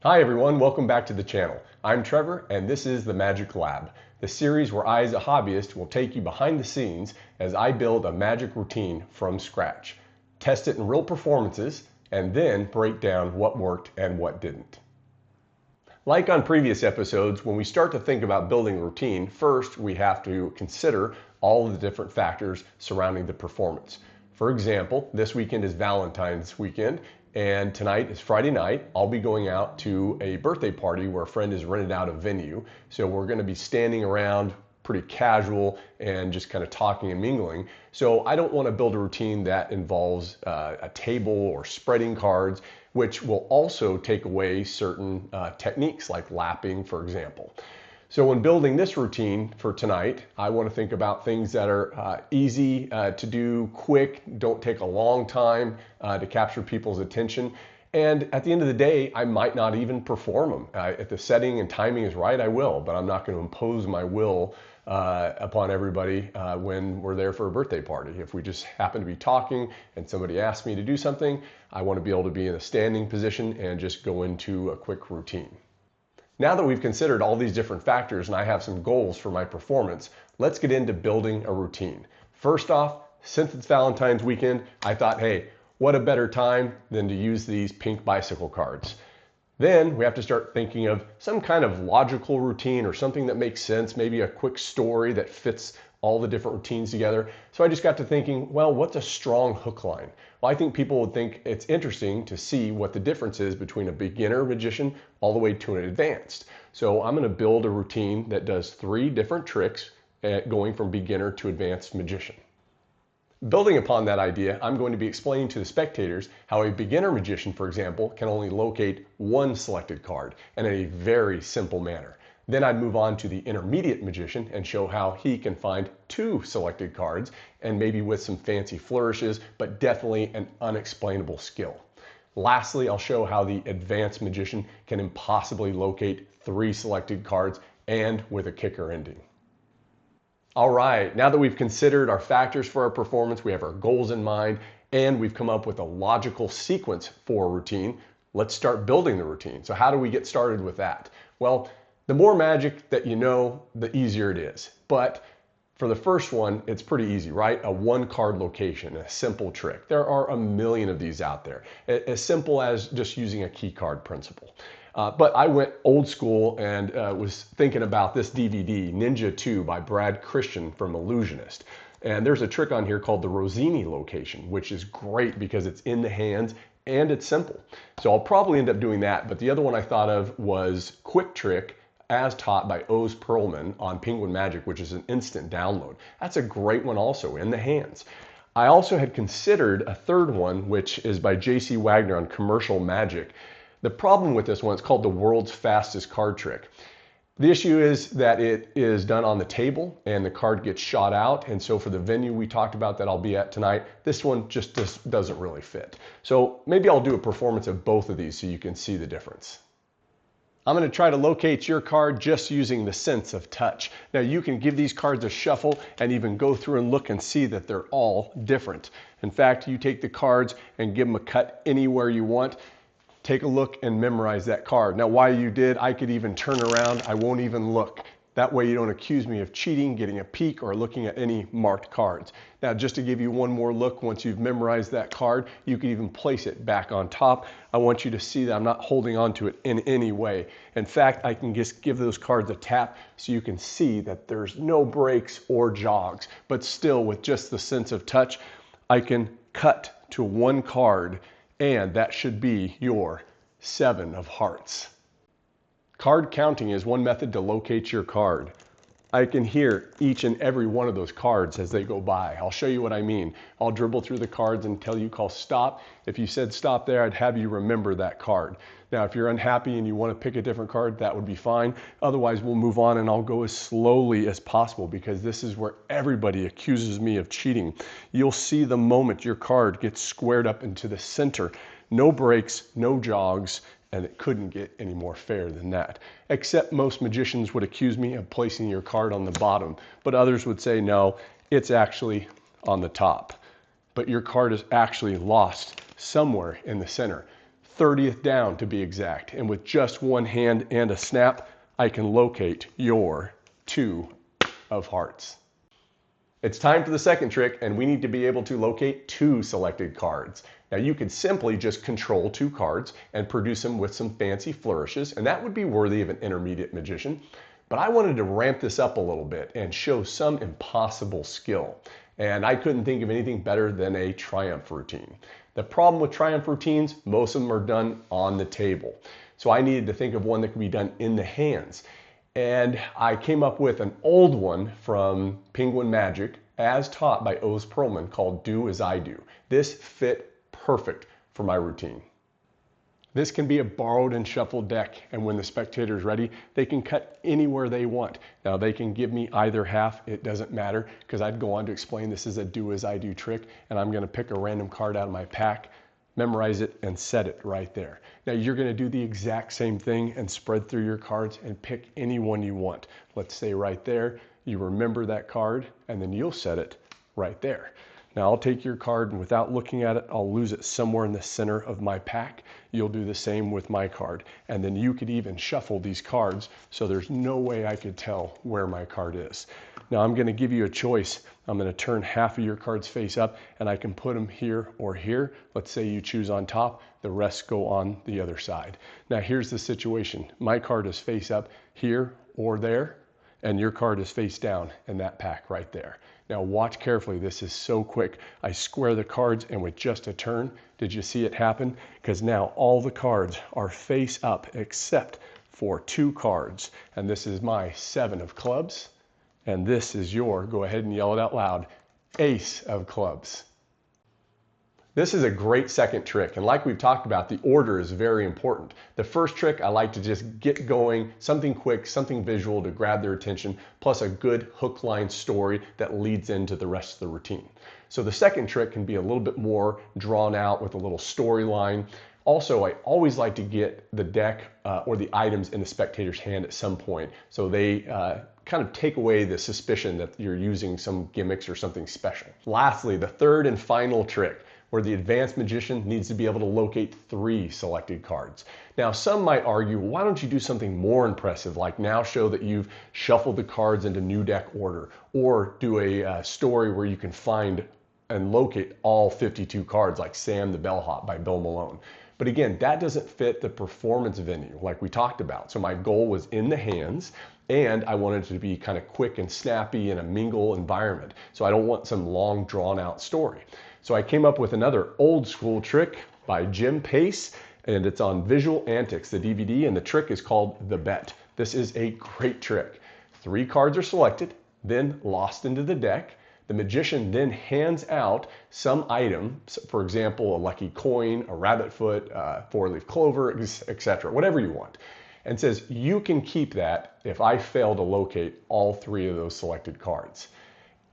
Hi everyone, welcome back to the channel. I'm Trevor and this is the Magic Lab, the series where I as a hobbyist will take you behind the scenes as I build a magic routine from scratch, test it in real performances, and then break down what worked and what didn't. Like on previous episodes, when we start to think about building a routine, first we have to consider all of the different factors surrounding the performance. For example, this weekend is Valentine's weekend, and tonight is Friday night. I'll be going out to a birthday party where a friend has rented out a venue. So we're going to be standing around pretty casual and just kind of talking and mingling. So I don't want to build a routine that involves a table or spreading cards, which will also take away certain techniques like lapping, for example. So when building this routine for tonight, I want to think about things that are easy to do, quick, don't take a long time to capture people's attention. And at the end of the day, I might not even perform them. If the setting and timing is right, I will, but I'm not going to impose my will upon everybody when we're there for a birthday party. If we just happen to be talking and somebody asks me to do something, I want to be able to be in a standing position and just go into a quick routine. Now that we've considered all these different factors and I have some goals for my performance, let's get into building a routine. First off, since it's Valentine's weekend, I thought, hey, what a better time than to use these pink bicycle cards. Then we have to start thinking of some kind of logical routine or something that makes sense, maybe a quick story that fits all the different routines together. So I just got to thinking, well, what's a strong hook line? Well, I think people would think it's interesting to see what the difference is between a beginner magician all the way to an advanced. So I'm going to build a routine that does 3 different tricks going from beginner to advanced magician. Building upon that idea, I'm going to be explaining to the spectators how a beginner magician, for example, can only locate one selected card and in a very simple manner. Then I'd move on to the intermediate magician and show how he can find 2 selected cards and maybe with some fancy flourishes, but definitely an unexplainable skill. Lastly, I'll show how the advanced magician can impossibly locate 3 selected cards and with a kicker ending. All right, now that we've considered our factors for our performance, we have our goals in mind, and we've come up with a logical sequence for a routine, let's start building the routine. So how do we get started with that? Well, the more magic that you know, the easier it is. But for the first one, it's pretty easy, right? A 1-card location, a simple trick. There are a million of these out there, as simple as just using a key card principle. But I went old school and was thinking about this DVD, Ninja 2 by Brad Christian from Illusionist. And there's a trick on here called the Rossini location, which is great because it's in the hands and it's simple. So I'll probably end up doing that. But the other one I thought of was Quick Trick, as taught by Oz Perlman on Penguin Magic, which is an instant download. That's a great one also, in the hands. I also had considered a third one, which is by J.C. Wagner on Commercial Magic. The problem with this one, it's called the world's fastest card trick. The issue is that it is done on the table and the card gets shot out. And so for the venue we talked about that I'll be at tonight, this one just doesn't really fit. So maybe I'll do a performance of both of these so you can see the difference. I'm going to try to locate your card just using the sense of touch. Now you can give these cards a shuffle and even go through and look and see that they're all different. In fact, you take the cards and give them a cut anywhere you want. Take a look and memorize that card. Now while you did, I could even turn around. I won't even look. That way you don't accuse me of cheating, getting a peek, or looking at any marked cards. Now just to give you one more look, once you've memorized that card, you can even place it back on top. I want you to see that I'm not holding on to it in any way. In fact, I can just give those cards a tap so you can see that there's no breaks or jogs, but still with just the sense of touch, I can cut to 1 card, and that should be your 7 of hearts. Card counting is one method to locate your card. I can hear each and every one of those cards as they go by. I'll show you what I mean. I'll dribble through the cards until you call stop. If you said stop there, I'd have you remember that card. Now, if you're unhappy and you want to pick a different card, that would be fine. Otherwise, we'll move on and I'll go as slowly as possible because this is where everybody accuses me of cheating. You'll see the moment your card gets squared up into the center. No breaks, no jogs, and it couldn't get any more fair than that. Except most magicians would accuse me of placing your card on the bottom, but others would say, no, it's actually on the top. But your card is actually lost somewhere in the center. 30th down to be exact. And with just one hand and a snap, I can locate your 2 of hearts. It's time for the second trick, and we need to be able to locate 2 selected cards. Now you could simply just control 2 cards and produce them with some fancy flourishes, and that would be worthy of an intermediate magician. But I wanted to ramp this up a little bit and show some impossible skill. And I couldn't think of anything better than a triumph routine. The problem with triumph routines, most of them are done on the table. So I needed to think of one that could be done in the hands. And I came up with an old one from Penguin Magic as taught by Oz Perlman called Do As I Do. This fit perfect for my routine. This can be a borrowed and shuffled deck, and when the spectator is ready, they can cut anywhere they want. Now they can give me either half, it doesn't matter, because I'd go on to explain this is a Do As I Do trick, and I'm going to pick a random card out of my pack, memorize it, and set it right there. Now you're going to do the exact same thing and spread through your cards and pick any one you want. Let's say right there, you remember that card, and then you'll set it right there. Now I'll take your card, and without looking at it, I'll lose it somewhere in the center of my pack. You'll do the same with my card. And then you could even shuffle these cards so there's no way I could tell where my card is. Now I'm going to give you a choice. I'm going to turn half of your cards face up, and I can put them here or here. Let's say you choose on top, the rest go on the other side. Now here's the situation. My card is face up here or there, and your card is face down in that pack right there. Now watch carefully, this is so quick. I square the cards, and with just a turn, did you see it happen? Because now all the cards are face up except for 2 cards. And this is my 7 of clubs, and this is your, go ahead and yell it out loud, ace of clubs. This is a great second trick, and like we've talked about, the order is very important. The first trick, I like to just get going, something quick, something visual to grab their attention, plus a good hook line story that leads into the rest of the routine. So the second trick can be a little bit more drawn out with a little storyline. Also, I always like to get the deck or the items in the spectator's hand at some point, so they kind of take away the suspicion that you're using some gimmicks or something special. Lastly, the third and final trick, where the advanced magician needs to be able to locate 3 selected cards. Now, some might argue, why don't you do something more impressive, like now show that you've shuffled the cards into new deck order, or do a story where you can find and locate all 52 cards, like Sam the Bellhop by Bill Malone. But again, that doesn't fit the performance venue like we talked about. So my goal was in the hands, and I wanted it to be kind of quick and snappy in a mingle environment. So I don't want some long drawn out story. So I came up with another old school trick by Jim Pace, and it's on Visual Antics, the DVD, and the trick is called The Bet. This is a great trick. 3 cards are selected, then lost into the deck. The magician then hands out some item, for example, a lucky coin, a rabbit foot, 4-leaf clover, etc., whatever you want, and says, you can keep that if I fail to locate all 3 of those selected cards.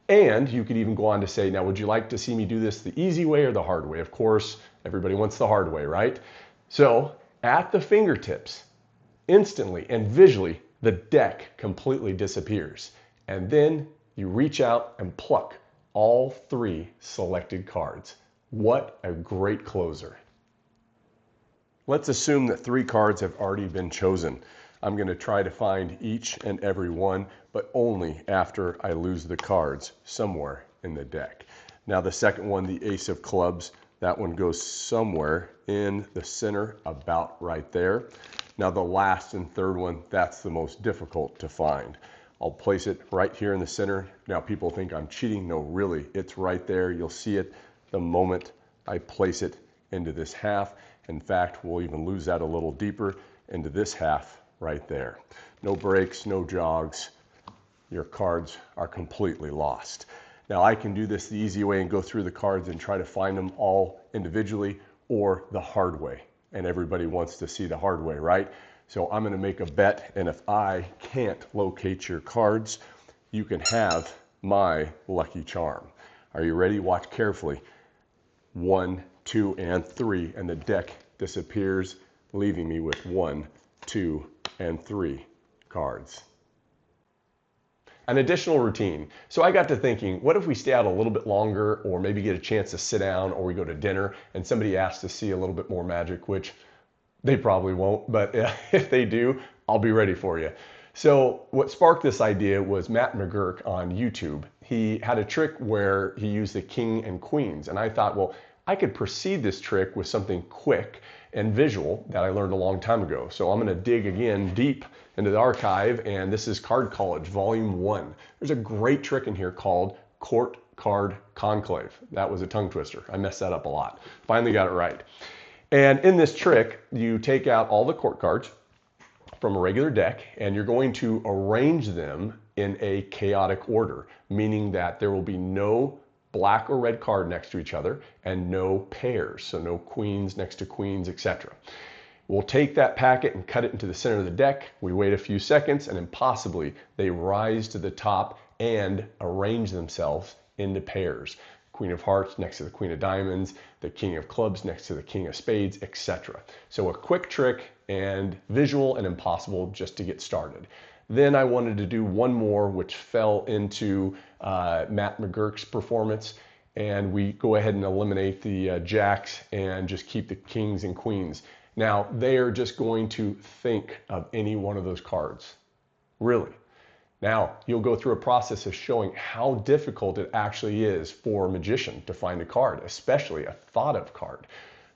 And you could even go on to say, now, would you like to see me do this the easy way or the hard way? Of course, everybody wants the hard way, right? So at the fingertips, instantly and visually, the deck completely disappears. And then you reach out and pluck all 3 selected cards. What a great closer. Let's assume that 3 cards have already been chosen. I'm going to try to find each and every one, but only after I lose the cards somewhere in the deck. Now the second one, the ace of clubs, that one goes somewhere in the center, about right there. Now the last and third one, that's the most difficult to find. I'll place it right here in the center. Now people think I'm cheating. No, really, it's right there. You'll see it the moment I place it into this half. In fact, we'll even lose that a little deeper into this half right there. No breaks, no jogs. Your cards are completely lost. Now I can do this the easy way and go through the cards and try to find them all individually, or the hard way. And everybody wants to see the hard way, right? So I'm going to make a bet, and if I can't locate your cards, you can have my lucky charm. Are you ready? Watch carefully. 1, 2, and 3, and the deck disappears, leaving me with 1, 2, and 3 cards. An additional routine. So I got to thinking, what if we stay out a little bit longer, or maybe get a chance to sit down, or we go to dinner and somebody asks to see a little bit more magic, which They probably won't, but if they do, I'll be ready for you. So what sparked this idea was Matt McGurk on YouTube. He had a trick where he used the king and queens, and I thought, well, I could precede this trick with something quick and visual that I learned a long time ago. So I'm going to dig again deep into the archive, and this is Card College Volume 1. There's a great trick in here called Court Card Conclave. That was a tongue twister. I messed that up a lot. Finally got it right. And in this trick, you take out all the court cards from a regular deck and you're going to arrange them in a chaotic order, meaning that there will be no black or red card next to each other and no pairs, so no queens next to queens, etc. We'll take that packet and cut it into the center of the deck. We wait a few seconds and impossibly they rise to the top and arrange themselves into pairs. Queen of Hearts next to the Queen of Diamonds, the King of Clubs next to the King of Spades, etc. So a quick trick and visual and impossible just to get started. Then I wanted to do one more which fell into Matt McGurk's performance, and we go ahead and eliminate the jacks and just keep the kings and queens. Now they are just going to think of any one of those cards, really. Now, you'll go through a process of showing how difficult it actually is for a magician to find a card, especially a thought of card.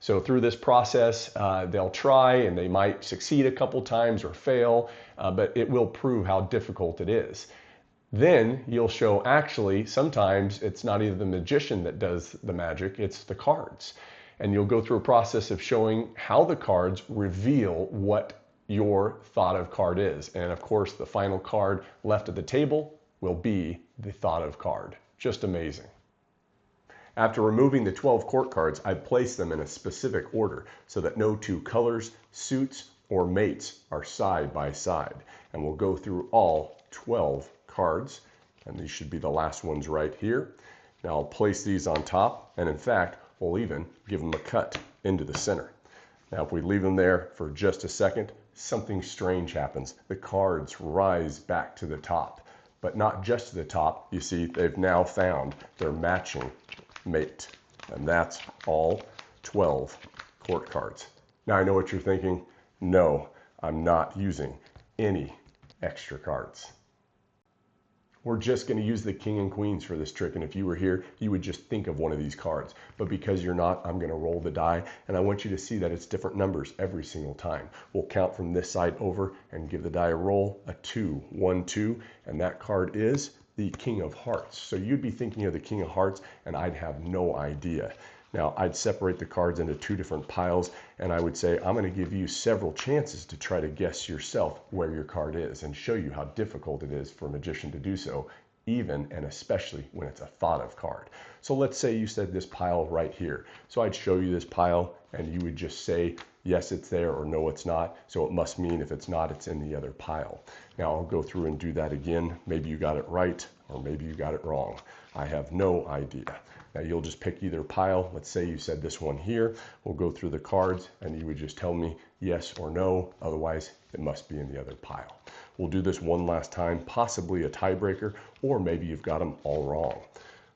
So through this process, they'll try and they might succeed a couple times or fail, but it will prove how difficult it is. Then you'll show actually sometimes it's not even the magician that does the magic, it's the cards. And you'll go through a process of showing how the cards reveal what your thought of card is. And of course, the final card left at the table will be the thought of card. Just amazing. After removing the 12 court cards, I place them in a specific order so that no two colors, suits, or mates are side by side. And we'll go through all 12 cards, and these should be the last ones right here. Now I'll place these on top, and in fact, we'll even give them a cut into the center. Now if we leave them there for just a second, something strange happens. The cards rise back to the top, but not just to the top. You see, they've now found their matching mate, and that's all 12 court cards. Now I know what you're thinking. No, I'm not using any extra cards. We're just going to use the king and queens for this trick, and if you were here, you would just think of one of these cards. But because you're not, I'm going to roll the die, and I want you to see that it's different numbers every single time. We'll count from this side over and give the die a roll, a 2, 1, 2, and that card is the King of Hearts. So you'd be thinking of the King of Hearts, and I'd have no idea. Now, I'd separate the cards into two different piles, and I would say, I'm going to give you several chances to try to guess yourself where your card is and show you how difficult it is for a magician to do so, even and especially when it's a thought of card. So let's say you said this pile right here. So I'd show you this pile, and you would just say, yes, it's there, or no, it's not. So it must mean if it's not, it's in the other pile. Now I'll go through and do that again. Maybe you got it right, or maybe you got it wrong. I have no idea. Now you'll just pick either pile. Let's say you said this one here. We'll go through the cards and you would just tell me yes or no. Otherwise, it must be in the other pile. We'll do this one last time, possibly a tiebreaker, or maybe you've got them all wrong.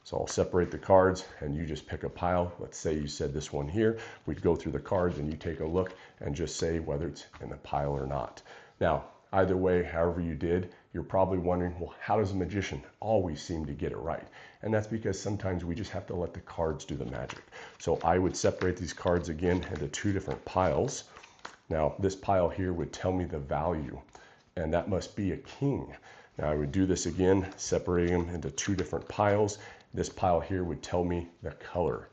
So I'll separate the cards and you just pick a pile. Let's say you said this one here. We'd go through the cards and you take a look and just say whether it's in the pile or not. Now, either way, however you did, you're probably wondering, well, how does a magician always seem to get it right? And that's because sometimes we just have to let the cards do the magic. So I would separate these cards again into two different piles. Now, this pile here would tell me the value, and that must be a king. Now, I would do this again, separating them into two different piles. This pile here would tell me the color.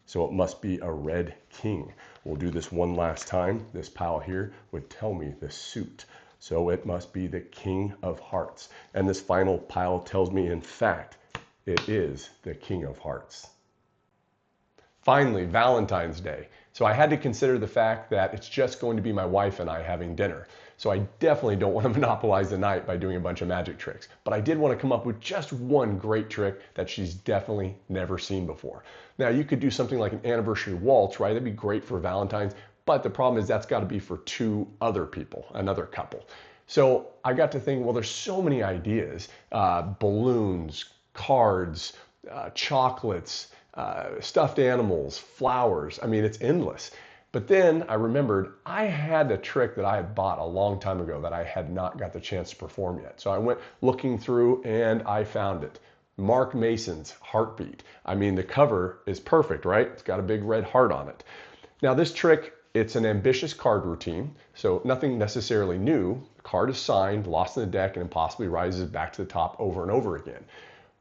So it must be a red king. We'll do this one last time. This pile here would tell me the suit. So it must be the King of Hearts. And this final pile tells me, in fact, it is the King of Hearts. Finally, Valentine's Day. So I had to consider the fact that it's just going to be my wife and I having dinner. So I definitely don't want to monopolize the night by doing a bunch of magic tricks. But I did want to come up with just one great trick that she's definitely never seen before. Now, you could do something like an anniversary waltz, right? That'd be great for Valentine's. But the problem is that's got to be for two other people, another couple. So I got to think, well, there's so many ideas, balloons, cards, chocolates, stuffed animals, flowers. I mean, it's endless. But then I remembered I had a trick that I had bought a long time ago that I had not got the chance to perform yet. So I went looking through and I found it. Mark Mason's Heartbeat. I mean, the cover is perfect, right? It's got a big red heart on it. Now this trick, it's an ambitious card routine, so nothing necessarily new. The card is signed, lost in the deck, and possibly rises back to the top over and over again.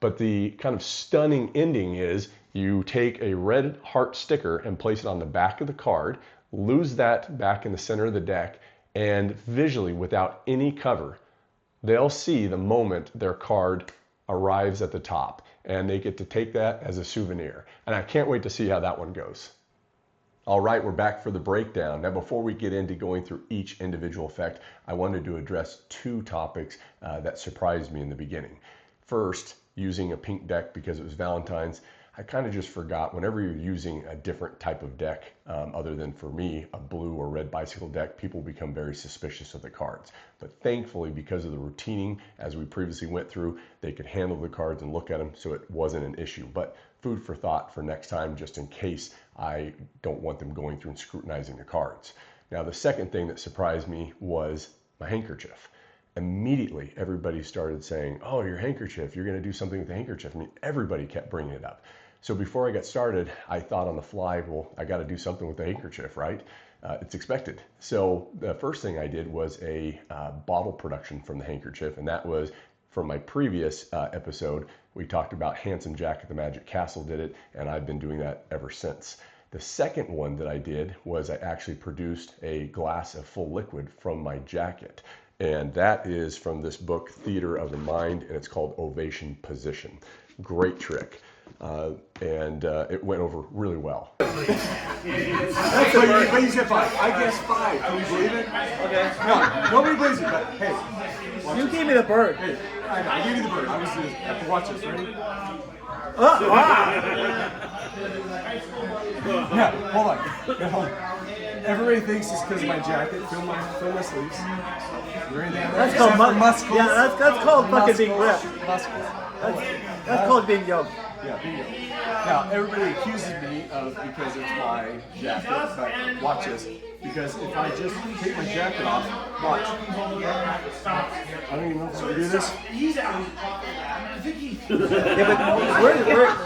But the kind of stunning ending is you take a red heart sticker and place it on the back of the card, lose that back in the center of the deck, and visually, without any cover, they'll see the moment their card arrives at the top, and they get to take that as a souvenir. And I can't wait to see how that one goes. All right, we're back for the breakdown. Now, before we get into going through each individual effect, I wanted to address two topics that surprised me in the beginning. First, using a pink deck because it was Valentine's. I kind of just forgot whenever you're using a different type of deck, other than for me, a blue or red bicycle deck, people become very suspicious of the cards. But thankfully, because of the routining, as we previously went through, they could handle the cards and look at them, so it wasn't an issue. But food for thought for next time, just in case I don't want them going through and scrutinizing the cards. Now, the second thing that surprised me was my handkerchief. Immediately, everybody started saying, oh, your handkerchief, you're going to do something with the handkerchief. I mean, everybody kept bringing it up. So before I got started, I thought on the fly, well, I got to do something with the handkerchief, right? It's expected. So the first thing I did was a bottle production from the handkerchief, and that was from my previous episode. We talked about Handsome Jack at the Magic Castle did it, and I've been doing that ever since. The second one that I did was I actually produced a glass of full liquid from my jacket. And that is from this book, Theater of the Mind, and it's called Ovation Position. Great trick. It went over really well. But you said 5. I guessed 5. Can you believe it? Okay. No, nobody believes it, but hey. You gave me the bird. Hey, I gave you the bird. I was have to watch this. Ready? Oh, wow. Yeah, hold on. Yeah, hold on. Everybody thinks it's because of my jacket. Feel my sleeves. That's called muscles. Yeah, that's called fucking being ripped. Muscles. That's called being young. Yeah, bingo. Now, everybody accuses me of because it's my jacket, but watch this. Because if I just take my jacket off, watch. I don't even know if I can do this. Yeah,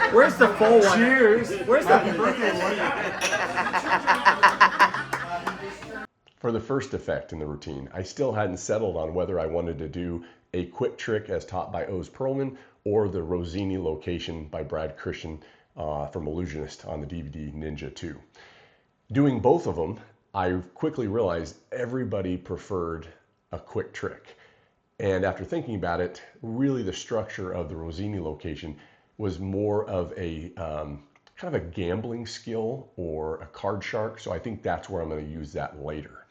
but where's the full one? Cheers. Where's the Happy birthday, For the first effect in the routine, I still hadn't settled on whether I wanted to do a quick trick as taught by Oz Perlman or the Rossini location by Brad Christian from Illusionist on the DVD Ninja 2. Doing both of them, I quickly realized everybody preferred a quick trick. And after thinking about it, really the structure of the Rossini location was more of a kind of a gambling skill or a card shark. So I think that's where I'm going to use that later.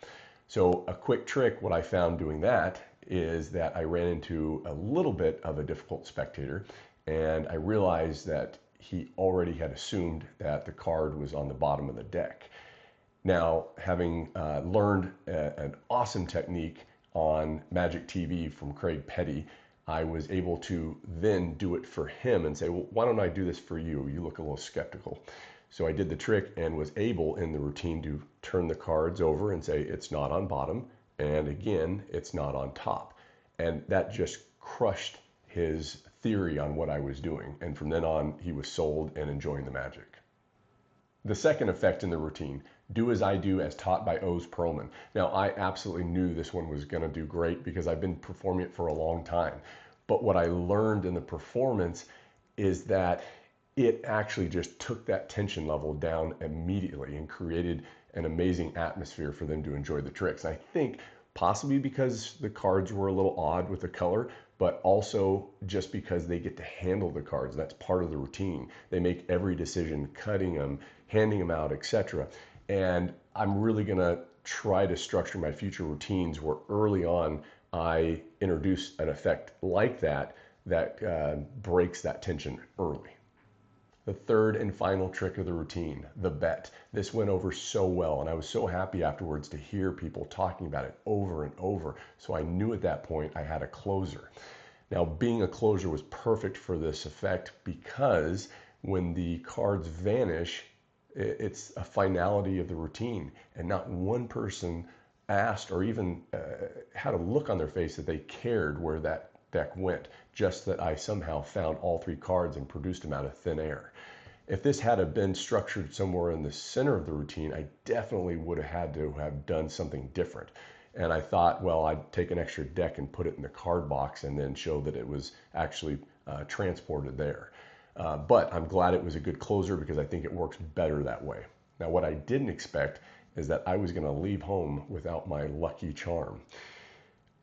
So a quick trick, what I found doing that is that I ran into a little bit of a difficult spectator, and I realized that he already had assumed that the card was on the bottom of the deck. Now, having learned an awesome technique on Magic TV from Craig Petty, I was able to then do it for him and say, well, why don't I do this for you? You look a little skeptical. So I did the trick and was able in the routine to turn the cards over and say, it's not on bottom. And again, it's not on top. And that just crushed his theory on what I was doing. And from then on, he was sold and enjoying the magic. The second effect in the routine, do as I do as taught by Oz Perlman. Now, I absolutely knew this one was going to do great because I've been performing it for a long time. But what I learned in the performance is that it actually just took that tension level down immediately and created an amazing atmosphere for them to enjoy the tricks. I think possibly because the cards were a little odd with the color, but also just because they get to handle the cards. That's part of the routine. They make every decision, cutting them, handing them out, etc. And I'm really gonna try to structure my future routines where early on I introduce an effect like that that breaks that tension early. The third and final trick of the routine, the bet. This went over so well, and I was so happy afterwards to hear people talking about it over and over. So I knew at that point I had a closer. Now, being a closer was perfect for this effect because when the cards vanish, It's a finality of the routine, and not one person asked or even had a look on their face that they cared where that deck went, just that I somehow found all 3 cards and produced them out of thin air. If this had been structured somewhere in the center of the routine, I definitely would have had to have done something different. And I thought, well, I'd take an extra deck and put it in the card box and then show that it was actually transported there. But I'm glad it was a good closer because I think it works better that way. Now, what I didn't expect is that I was going to leave home without my lucky charm.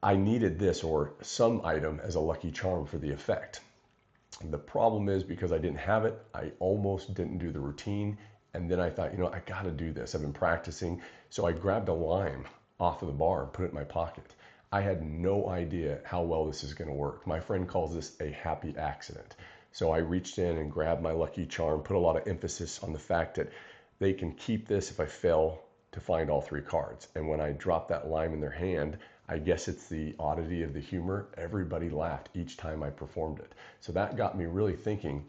I needed this or some item as a lucky charm for the effect. The problem is because I didn't have it, I almost didn't do the routine. And then I thought, I got to do this. I've been practicing. So I grabbed a lime off of the bar and put it in my pocket. I had no idea how well this is going to work. My friend calls this a happy accident. So I reached in and grabbed my lucky charm, put a lot of emphasis on the fact that they can keep this if I fail to find all 3 cards. And when I dropped that lime in their hand, I guess it's the oddity of the humor. Everybody laughed each time I performed it. So that got me really thinking,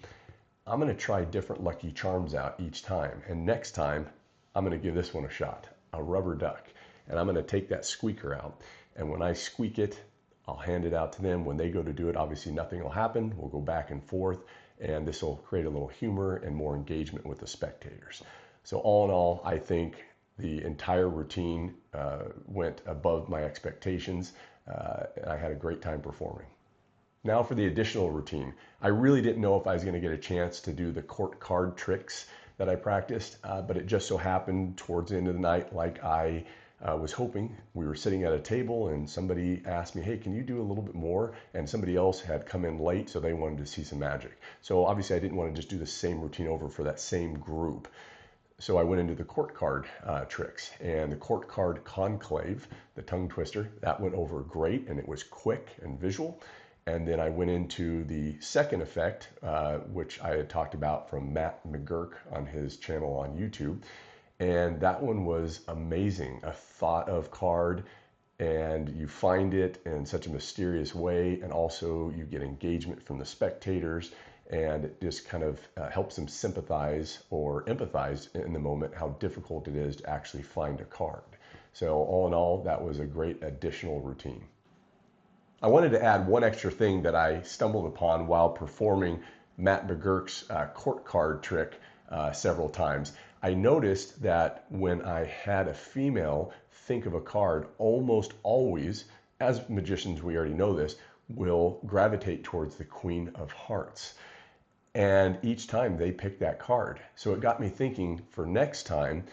I'm going to try different lucky charms out each time. And next time, I'm going to give this one a shot, a rubber duck. And I'm going to take that squeaker out. And when I squeak it, I'll hand it out to them. When they go to do it, obviously nothing will happen. We'll go back and forth, and this will create a little humor and more engagement with the spectators. So all in all, I think the entire routine went above my expectations, and I had a great time performing. Now for the additional routine. I really didn't know if I was going to get a chance to do the court card tricks that I practiced, but it just so happened towards the end of the night, like I was hoping. We were sitting at a table and somebody asked me, hey, can you do a little bit more? And somebody else had come in late, so they wanted to see some magic. So obviously I didn't want to just do the same routine over for that same group. So I went into the court card tricks, and the court card conclave, the tongue twister, that went over great, and it was quick and visual. And then I went into the second effect, which I had talked about from Matt McGurk on his channel on YouTube. And that one was amazing, a thought of card, and you find it in such a mysterious way, and also you get engagement from the spectators, and it just kind of helps them sympathize or empathize in the moment how difficult it is to actually find a card. So all in all, that was a great additional routine. I wanted to add one extra thing that I stumbled upon while performing Matt McGurk's court card trick several times. I noticed that when I had a female think of a card, almost always, as magicians we already know this, will gravitate towards the Queen of Hearts. And each time they pick that card. So it got me thinking, for next time,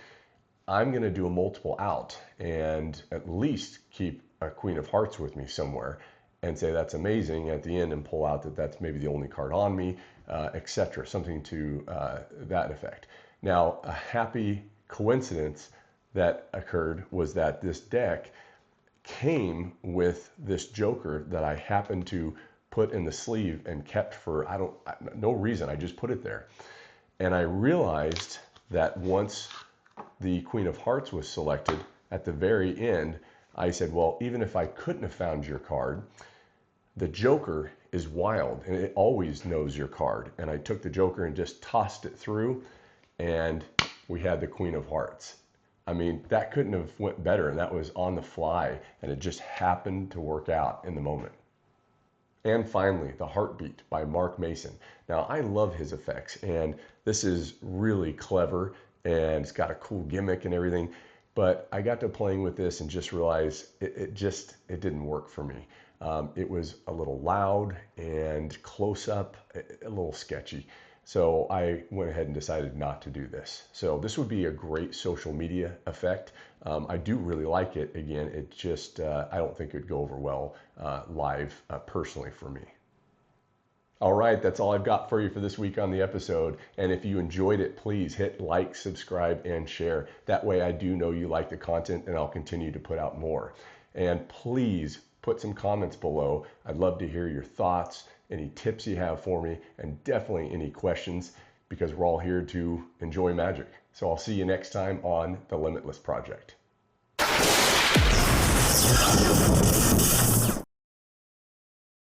I'm going to do a multiple out and at least keep a Queen of Hearts with me somewhere and say that's amazing at the end and pull out that that's maybe the only card on me, etc. Something to that effect. Now, a happy coincidence that occurred was that this deck came with this joker that I happened to put in the sleeve and kept for no reason. I just put it there. And I realized that once the Queen of Hearts was selected, at the very end, I said, well, even if I couldn't have found your card, the joker is wild and it always knows your card. And I took the joker and just tossed it through, and we had the Queen of Hearts. I mean, that couldn't have went better, and that was on the fly, and it just happened to work out in the moment. And finally, The Heartbeat by Mark Mason. Now, I love his effects, and this is really clever, and it's got a cool gimmick and everything, but I got to playing with this and just realized it didn't work for me. It was a little loud and close up, a little sketchy. So I went ahead and decided not to do this. So this would be a great social media effect. I do really like it. Again, it just, I don't think it'd go over well live personally for me. All right, that's all I've got for you for this week on the episode. And if you enjoyed it, please hit like, subscribe, and share. That way I do know you like the content, and I'll continue to put out more. And please put some comments below. I'd love to hear your thoughts, any tips you have for me, and definitely any questions, because we're all here to enjoy magic. So I'll see you next time on the Limitless Project.